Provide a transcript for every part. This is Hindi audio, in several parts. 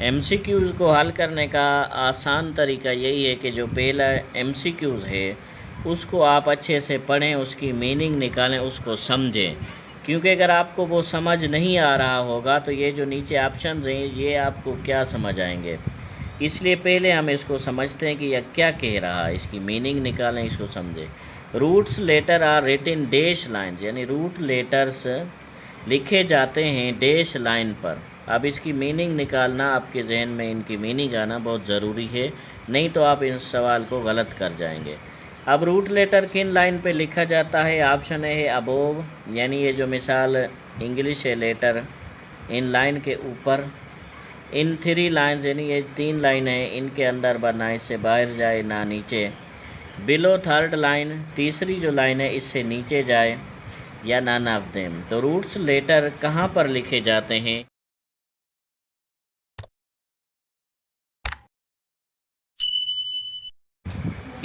एमसीक्यूज़ को हल करने का आसान तरीका यही है कि जो पहला एमसीक्यूज़ है उसको आप अच्छे से पढ़ें, उसकी मीनिंग निकालें, उसको समझें। क्योंकि अगर आपको वो समझ नहीं आ रहा होगा तो ये जो नीचे ऑप्शंस हैं ये आपको क्या समझ आएंगे। इसलिए पहले हम इसको समझते हैं कि यह क्या कह रहा है, इसकी मीनिंग निकालें, इसको समझें। Roots letter are written dash lines, यानी रूट लेटर्स लिखे जाते हैं डैश लाइन पर। अब इसकी मीनिंग निकालना, आपके जहन में इनकी मीनिंग आना बहुत ज़रूरी है, नहीं तो आप इस सवाल को गलत कर जाएंगे। अब रूट लेटर किन लाइन पे लिखा जाता है? ऑप्शन ए है अबोव, यानी ये जो मिसाल इंग्लिश है लेटर इन लाइन के ऊपर, इन 3 लाइन्स यानी ये 3 लाइन है, इनके अंदर ना इससे बाहर जाए ना नीचे। बिलो थर्ड लाइन, तीसरी जो लाइन है इससे नीचे जाए, या नन ऑफ देम। तो रूट्स लेटर कहाँ पर लिखे जाते हैं?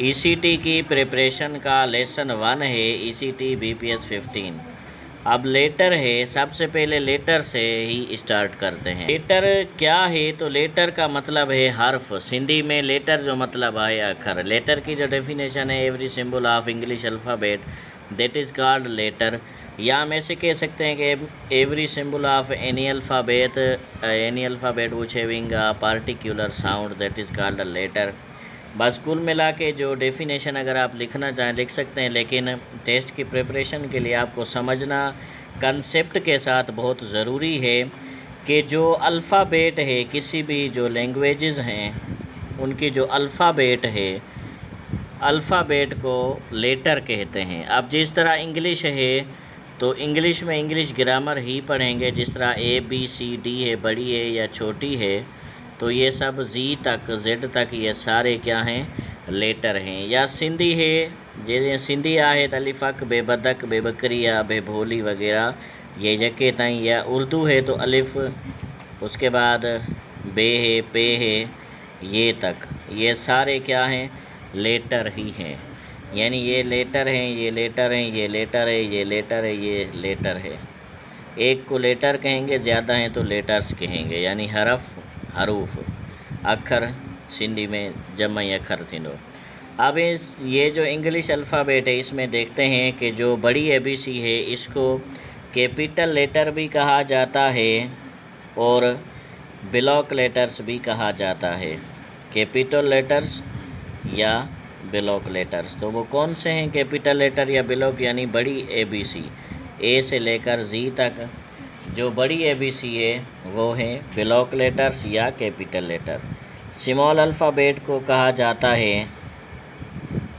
ईसीटी की प्रिपरेशन का लेसन 1 है, ईसीटी बीपीएस 15। अब लेटर है, सबसे पहले लेटर से ही स्टार्ट करते हैं। लेटर क्या है? तो लेटर का मतलब है हर्फ। सिंधी में लेटर जो मतलब है अक्षर। लेटर की जो डेफिनेशन है, every symbol of English alphabet that is called letter. या हम ऐसे कह सकते हैं कि every symbol of any alphabet which having a particular sound that is called a letter. बस कुल मिला के जो डेफिनेशन अगर आप लिखना चाहें लिख सकते हैं, लेकिन टेस्ट की प्रिपरेशन के लिए आपको समझना कंसेप्ट के साथ बहुत ज़रूरी है कि जो अल्फ़ाबेट है, किसी भी जो लैंग्वेजेस हैं उनकी जो अल्फ़ाबेट है, अल्फ़ाबेट को लेटर कहते हैं। अब जिस तरह इंग्लिश है तो इंग्लिश में इंग्लिश ग्रामर ही पढ़ेंगे, जिस तरह ABCD है, बड़ी है या छोटी है, तो ये सब जी तक जेड तक ये सारे क्या हैं? लेटर हैं। या सिंधी है, जैसे सिंधी आहे त अलिफ़ बेबदक बेबकरिया बेभोली वगैरह ये जके ताईं। या उर्दू है तो अलिफ़, उसके बाद बे है, पे है, ये तक, ये सारे क्या हैं? लेटर ही हैं। यानी ये लेटर हैं, ये लेटर हैं, ये लेटर है, ये लेटर है, ये लेटर है। एक को लेटर कहेंगे, ज़्यादा हैं तो लेटर्स कहेंगे, यानी हरफ हरूफ अखर सिंधी में जमई अखर थींदो। अब ये जो इंग्लिश अल्फ़ाबेट है इसमें देखते हैं कि जो बड़ी ABC है इसको कैपिटल लेटर भी कहा जाता है और ब्लॉक लेटर्स भी कहा जाता है। कैपिटल लेटर्स या ब्लॉक लेटर्स, तो वो कौन से हैं कैपिटल लेटर या ब्लॉक? यानी बड़ी ABC, A से लेकर Z तक जो बड़ी ABC है वो हैं ब्लॉक लेटर्स या कैपिटल लेटर। स्मॉल अल्फ़ाबेट को कहा जाता है,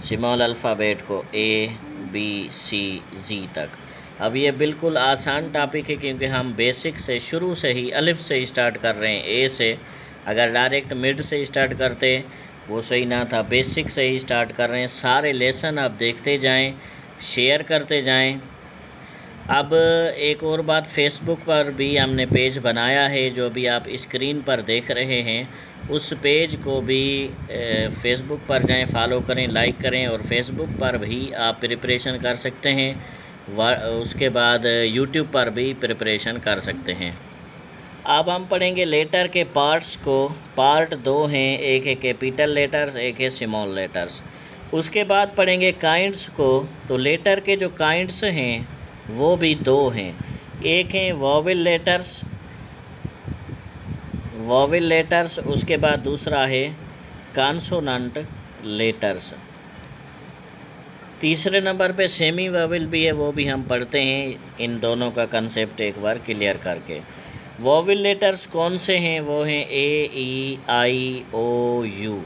स्मॉल अल्फ़ाबेट को ABCG तक। अब ये बिल्कुल आसान टॉपिक है क्योंकि हम बेसिक से शुरू से ही अलिफ से स्टार्ट कर रहे हैं, ए से। अगर डायरेक्ट मिड से स्टार्ट करते वो सही ना था, बेसिक से ही स्टार्ट कर रहे हैं। सारे लेसन आप देखते जाएं, शेयर करते जाएं। अब एक और बात, फेसबुक पर भी हमने पेज बनाया है, जो भी आप स्क्रीन पर देख रहे हैं उस पेज को भी फेसबुक पर जाएं, फॉलो करें, लाइक करें, और फेसबुक पर भी आप प्रिपरेशन कर सकते हैं। उसके बाद यूट्यूब पर भी प्रिपरेशन कर सकते हैं। अब हम पढ़ेंगे लेटर के पार्ट्स को। पार्ट 2 हैं, एक है कैपिटल लेटर्स, एक है स्मॉल लेटर्स। उसके बाद पढ़ेंगे काइंड्स को। तो लेटर के जो काइंड्स हैं वो भी 2 हैं, एक है वॉवेल लेटर्स, उसके बाद दूसरा है कॉन्सोनेंट लेटर्स। तीसरे नंबर पे सेमी वॉवेल भी है, वो भी हम पढ़ते हैं। इन दोनों का कंसेप्ट एक बार क्लियर करके। वॉवेल लेटर्स कौन से हैं? वो हैं AEIOU,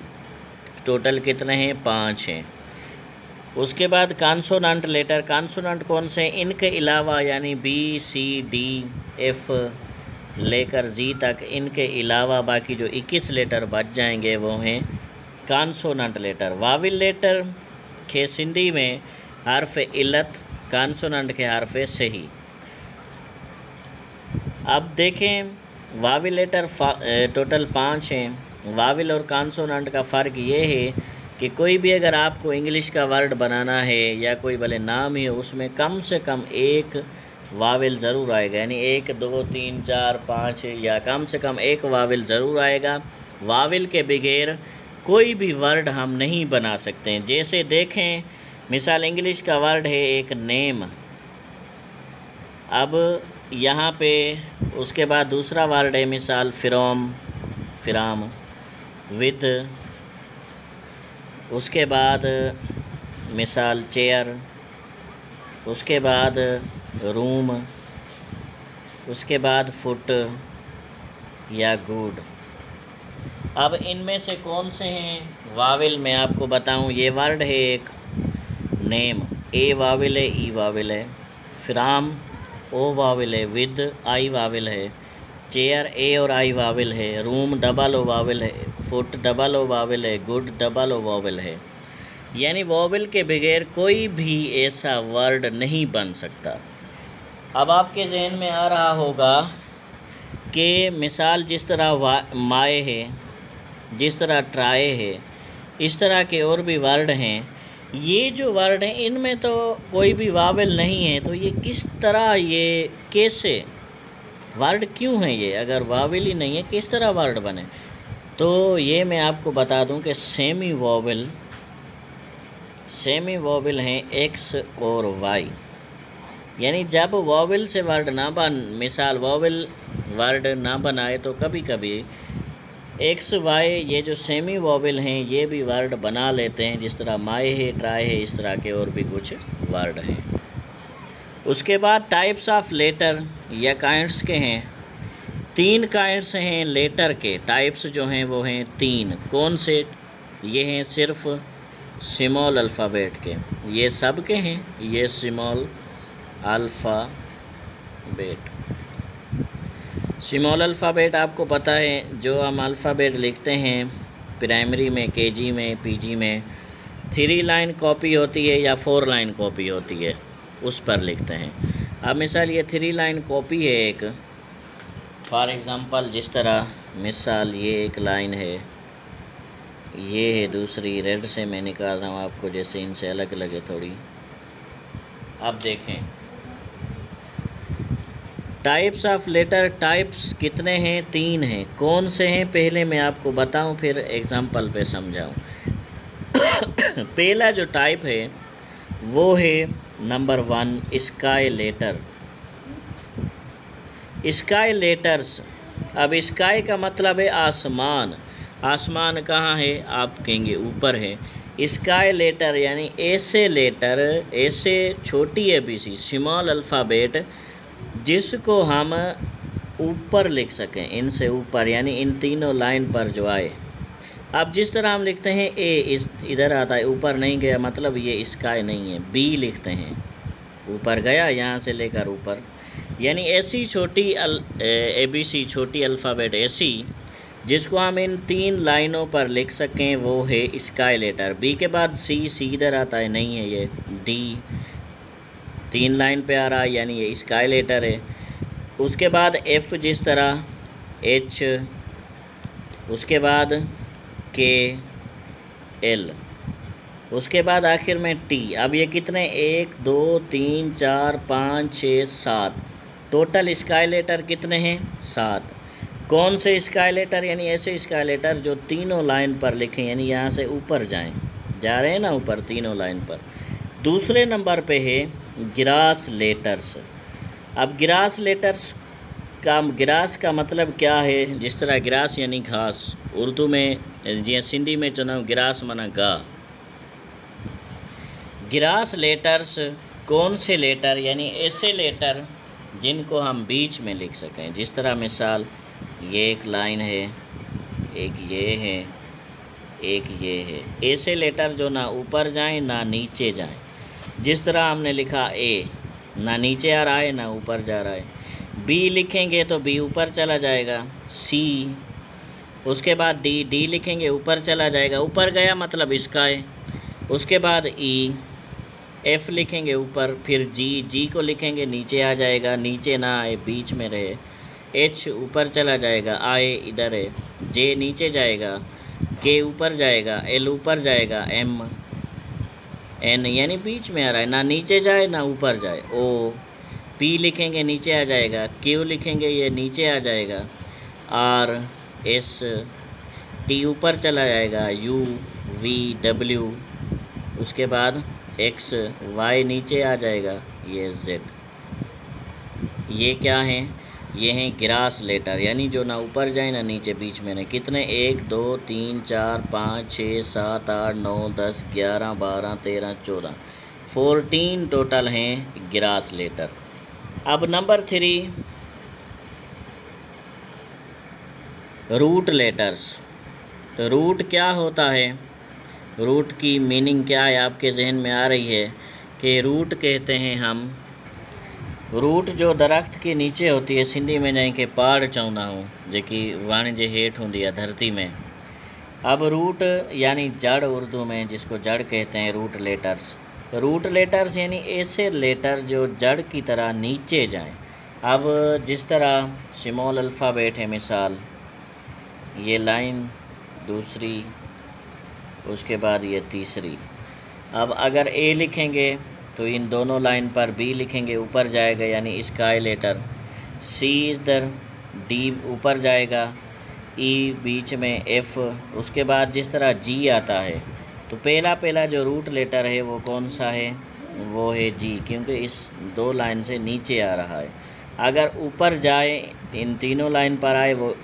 टोटल कितने हैं? 5 हैं। उसके बाद कॉन्सोनेंट लेटर, कॉन्सोनेंट कौन से? इनके अलावा, यानी BCDF लेकर G तक, इनके अलावा बाकी जो 21 लेटर बच जाएंगे वो हैं कॉन्सोनेंट लेटर। वाविल लेटर के सिंधी में हर्फ इल्लत, कॉन्सोनेंट के हर्फ सही। अब देखें वाविल लेटर टोटल 5 हैं। वाविल और कॉन्सोनेंट का फ़र्क ये है कि कोई भी अगर आपको इंग्लिश का वर्ड बनाना है या कोई भले नाम ही हो, उसमें कम से कम एक वावेल ज़रूर आएगा, यानी 1 2 3 4 5 या कम से कम एक वावेल ज़रूर आएगा। वावेल के बगैर कोई भी वर्ड हम नहीं बना सकते हैं। जैसे देखें, मिसाल इंग्लिश का वर्ड है एक नेम, अब यहाँ पे उसके बाद दूसरा वर्ड है मिसाल फ्रॉम, फ्राम, विद, उसके बाद मिसाल चेयर, उसके बाद रूम, उसके बाद फुट या गुड। अब इनमें से कौन से हैं वावेल मैं आपको बताऊं। ये वर्ड है एक नेम, ए वावेल है, ई वावेल है, फ्राम ओ वावेल है, विद आई वावेल है, चेयर ए और आई वावेल है, रूम डबल ओ वावेल है, फुट डबल ओ वावेल है, गुड डबल ओ वावेल है। यानी वावेल के बगैर कोई भी ऐसा वर्ड नहीं बन सकता। अब आपके जहन में आ रहा होगा कि मिसाल जिस तरह माए है, जिस तरह ट्राए है, इस तरह के और भी वर्ड हैं। ये जो वर्ड हैं इनमें तो कोई भी वावेल नहीं है, तो ये किस तरह, ये कैसे वर्ड क्यों है ये? अगर वावेल ही नहीं है किस तरह वर्ड बने? तो ये मैं आपको बता दूं कि सेमी वावेल हैं एक्स और वाई। यानी जब वावेल से वर्ड ना मिसाल वावेल वर्ड ना बनाए तो कभी कभी एक्स वाई ये जो सेमी वावेल हैं ये भी वर्ड बना लेते हैं, जिस तरह माए है, ट्राई है, इस तरह के और भी कुछ वर्ड हैं। उसके बाद टाइप्स ऑफ लेटर या काइंड्स के हैं। 3 काइंड्स हैं लेटर के, टाइप्स जो हैं वो हैं 3। कौन से? ये हैं सिर्फ स्मॉल अल्फ़ाबेट के, ये सब के हैं, ये स्मॉल अल्फ़ाबेट। स्मॉल अल्फ़ाबेट आपको पता है जो हम अल्फ़ाबेट लिखते हैं प्राइमरी में, केजी में, पीजी में, 3 लाइन कॉपी होती है या 4 लाइन कॉपी होती है, उस पर लिखते हैं। अब मिसाल ये 3 लाइन कॉपी है एक, फॉर एग्ज़ाम्पल जिस तरह मिसाल ये एक लाइन है, ये है दूसरी, रेड से मैं निकाल रहा हूँ आपको जैसे इनसे अलग लगे थोड़ी। अब देखें टाइप्स ऑफ लेटर, टाइप्स कितने हैं? 3 हैं। कौन से हैं पहले मैं आपको बताऊं, फिर एग्जांपल पे समझाऊं। पहला जो टाइप है वो है number 1 sky letter. Sky letters, अब स्काई का मतलब है आसमान। आसमान कहाँ है? आप कहेंगे ऊपर है। स्काई लेटर यानी ऐसे लेटर, ऐसे छोटी ABC स्मॉल अल्फ़ाबेट जिसको हम ऊपर लिख सकें, इनसे ऊपर, यानी इन तीनों लाइन पर जो आए। अब जिस तरह हम लिखते हैं ए, इधर आता है, ऊपर नहीं गया, मतलब ये स्काई नहीं है। बी लिखते हैं, ऊपर गया, यहाँ से लेकर ऊपर, यानी ऐसी छोटी ABC छोटी अल्फ़ाबेट ऐसी जिसको हम इन 3 लाइनों पर लिख सकें, वो है स्काई लेटर। बी के बाद सी इधर आता है, नहीं है ये। डी 3 लाइन पे आ रहा है, यानी ये स्काई लेटर है। उसके बाद एफ़ जिस तरह, एच, उसके बाद के, एल, उसके बाद आखिर में टी। अब ये कितने? 1 2 3 4 5 6 7, टोटल स्काई लेटर कितने हैं? 7। कौन से स्काई लेटर? यानी ऐसे स्काई लेटर जो तीनों लाइन पर लिखें, यानी यहाँ से ऊपर जाएं, जा रहे हैं ना ऊपर तीनों लाइन पर। दूसरे नंबर पे है ग्रास लेटर्स। अब ग्रास लेटर्स का, ग्रास का मतलब क्या है? जिस तरह ग्रास यानी घास, उर्दू में जी सिंधी में चुना ग्रास माना गा। ग्रास लेटर्स कौन से लेटर? यानी ऐसे लेटर जिनको हम बीच में लिख सकें। जिस तरह मिसाल ये एक लाइन है, एक ये है, एक ये है। ऐसे लेटर जो ना ऊपर जाएं ना नीचे जाएं। जिस तरह हमने लिखा ए, ना नीचे आ रहा है ना ऊपर जा रहा है। बी लिखेंगे तो बी ऊपर चला जाएगा। सी, उसके बाद डी लिखेंगे ऊपर चला जाएगा, ऊपर गया मतलब स्काई। उसके बाद ई, एफ़ लिखेंगे ऊपर, फिर जी को लिखेंगे नीचे आ जाएगा, नीचे ना आए बीच में रहे। एच ऊपर चला जाएगा, आए इधर है। जे नीचे जाएगा, के ऊपर जाएगा, एल ऊपर जाएगा, एम, एन यानी बीच में आ रहा है, ना नीचे जाए ना ऊपर जाए। ओ, P लिखेंगे नीचे आ जाएगा, Q लिखेंगे ये नीचे आ जाएगा, R S T ऊपर चला जाएगा, U V W, उसके बाद X Y नीचे आ जाएगा, ये Z। ये क्या हैं? ये हैं ग्रास लेटर, यानी जो ना ऊपर जाए ना नीचे, बीच में नहीं। कितने? 1 2 3 4 5 6 7 8 9 10 11 12 13 14 14 टोटल हैं ग्रास लेटर। अब नंबर 3, रूट लेटर्स। तो रूट क्या होता है? रूट की मीनिंग क्या है आपके जहन में आ रही है कि रूट कहते हैं हम, रूट जो दरख्त के नीचे होती है, सिंधी में जाए के पाड़ चवंदा हूँ, जेकी वण जे हेठ होंदी है धरती में। अब रूट यानी जड़, उर्दू में जिसको जड़ कहते हैं, रूट लेटर्स। रूट लेटर्स यानी ऐसे लेटर जो जड़ की तरह नीचे जाएं। अब जिस तरह स्मॉल अल्फ़ाबेट है, मिसाल ये लाइन दूसरी, उसके बाद ये तीसरी। अब अगर ए लिखेंगे तो इन दोनों लाइन पर बी लिखेंगे, ऊपर जाएगा यानी स्काई लेटर। सी इधर, डी ऊपर जाएगा, ई बीच में, एफ, उसके बाद जिस तरह जी आता है तो पहला जो रूट लेटर है वो कौन सा है? वो है जी, क्योंकि इस 2 लाइन से नीचे आ रहा है। अगर ऊपर जाए, इन तीनों लाइन पर आए, वो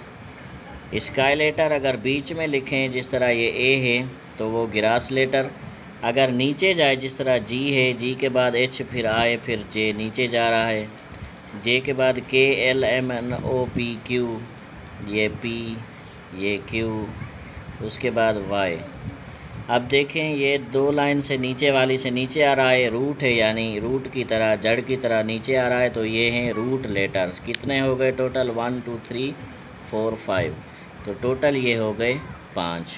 स्काई लेटर। अगर बीच में लिखें जिस तरह ये ए है तो वो ग्रास लेटर। अगर नीचे जाए जिस तरह जी है, जी के बाद एच, फिर आए, फिर जे नीचे जा रहा है, जे के बाद के, एल, एम, एन, ओ, पी, क्यू, ये पी, ये क्यू, उसके बाद वाई। अब देखें ये 2 लाइन से नीचे वाली से नीचे आ रहा है, रूट है, यानी रूट की तरह, जड़ की तरह नीचे आ रहा है, तो ये हैं रूट लेटर्स। कितने हो गए टोटल? 1 2 3 4 5, तो टोटल ये हो गए 5।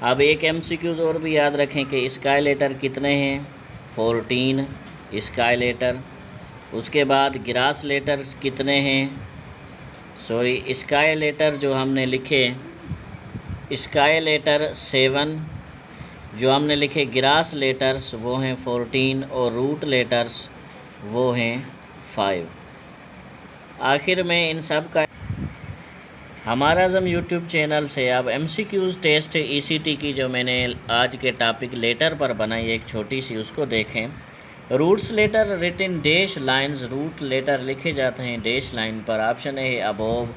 अब एक MCQs और भी याद रखें कि स्काई लेटर कितने हैं? 14 स्काई लेटर। उसके बाद ग्रास लेटर्स कितने हैं? सॉरी, स्काई लेटर जो हमने लिखे, स्काई लेटर 7, जो हमने लिखे ग्रास लेटर्स वो हैं 14, और रूट लेटर्स वो हैं 5। आखिर में इन सब का हमारा आज़म यूट्यूब चैनल से आप MCQs टेस्ट ECT की जो मैंने आज के टॉपिक लेटर पर बनाई एक छोटी सी, उसको देखें। Roots letter written dash lines, root letter लिखे जाते हैं डैश लाइन पर। Option a above,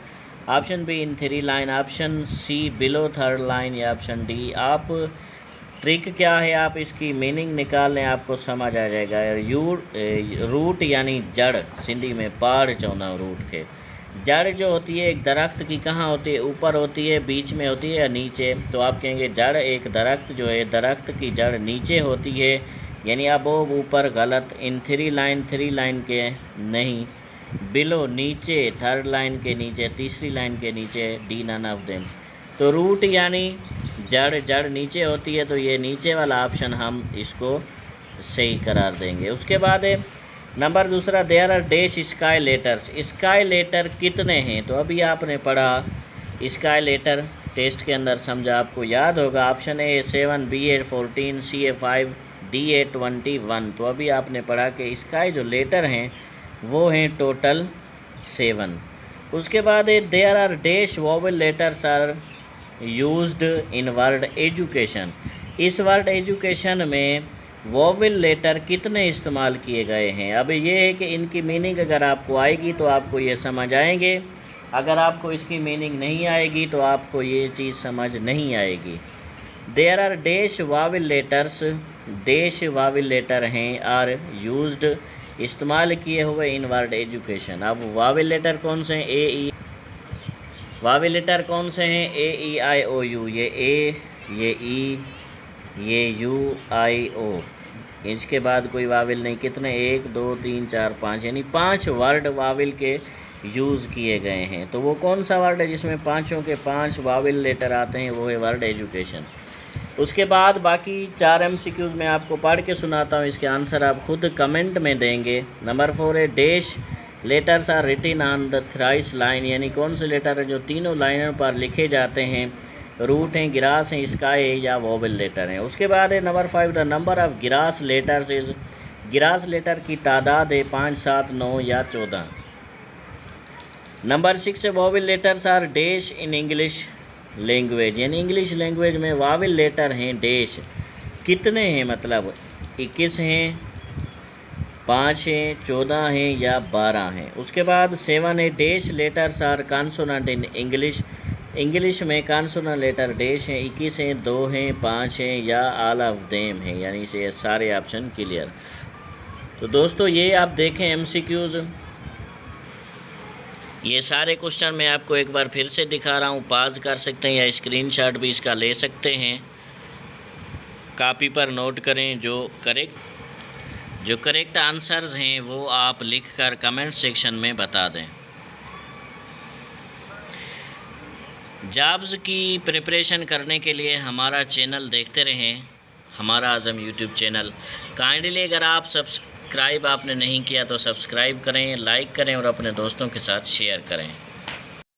option b in 3 line, option c below 3rd line, या ऑप्शन डी। आप ट्रिक क्या है, आप इसकी मीनिंग निकाल लें, आपको समझ आ जाएगा। रूट यानी जड़, सिंधी में पाड़ चौना, रूट के जड़ जो होती है एक दरख्त की कहाँ होती है? ऊपर होती है, बीच में होती है, या नीचे? तो आप कहेंगे जड़ एक दरख्त जो है, दरख्त की जड़ नीचे होती है, यानी अबोव ऊपर, गलत। इन 3 लाइन के नहीं, बिलो नीचे, 3rd लाइन के नीचे, तीसरी लाइन के नीचे, डी नन ऑफ देम। तो रूट यानी जड़ नीचे होती है, तो ये नीचे वाला ऑप्शन हम इसको सही करार देंगे। उसके बाद number 2, there are dash sky letters. Sky letter कितने हैं? तो अभी आपने पढ़ा स्काई लेटर टेस्ट के अंदर, समझा, आपको याद होगा। Option a 7, b 14, c 5, d 21। तो अभी आपने पढ़ा कि स्काई जो लेटर हैं वो हैं टोटल 7। उसके बाद there are dash vowel letters are used in word education. इस वर्ड एजुकेशन में वोवेल लेटर कितने इस्तेमाल किए गए हैं? अब ये है कि इनकी मीनिंग अगर आपको आएगी तो आपको ये समझ आएंगे, अगर आपको इसकी मीनिंग नहीं आएगी तो आपको ये चीज़ समझ नहीं आएगी। There are dash vowel letters, dash vowel letter हैं, आर यूज्ड इस्तेमाल किए हुए इन वर्ड एजुकेशन। अब वावेल लेटर कौन से हैं? ए ई, वावेल लेटर कौन से हैं? ए ई आई ओ यू, ये ए, ये ई, ये यू, आई, ओ। इसके बाद कोई वावेल नहीं। कितने? 1 2 3 4 5, यानी 5 वर्ड वावेल के यूज़ किए गए हैं। तो वो कौन सा वर्ड है जिसमें 5 के 5 वावेल लेटर आते हैं? वो है वर्ड एजुकेशन। उसके बाद बाकी 4 MCQs मैं आपको पढ़ के सुनाता हूँ, इसके आंसर आप खुद कमेंट में देंगे। नंबर 4 है dash letters are written on the thrice line, यानी कौन से लेटर है जो तीनों लाइनों पर लिखे जाते हैं? रूट हैं, ग्रास हैं, स्काई है, या वोवेल लेटर हैं। उसके बाद है number 5, the number of grass letters is grass letter की तादाद है 5, 7, 9 या 14। नंबर 6 है vowel letters are dash in English language, यानी इंग्लिश लैंग्वेज में वावेल लेटर हैं डैश। कितने हैं, मतलब 21 हैं, 5 हैं, 14 हैं या 12 हैं। उसके बाद 7 है dash letters are consonant in English, English में कॉन्सोनेंट लेटर डैश हैं। 21 हैं, 2 हैं, 5 हैं या ऑल ऑफ देम हैं, यानी से सारे ऑप्शन क्लियर। तो दोस्तों ये आप देखें MCQs, ये सारे क्वेश्चन मैं आपको एक बार फिर से दिखा रहा हूँ, पॉज कर सकते हैं या स्क्रीनशॉट भी इसका ले सकते हैं, कॉपी पर नोट करें। जो करेक्ट आंसर्स हैं वो आप लिखकर कमेंट सेक्शन में बता दें। जॉब्स की प्रिपरेशन करने के लिए हमारा चैनल देखते रहें, हमारा आज़म यूट्यूब चैनल। काइंडली अगर आप सब्सक्राइब आपने नहीं किया तो सब्सक्राइब करें, लाइक करें और अपने दोस्तों के साथ शेयर करें।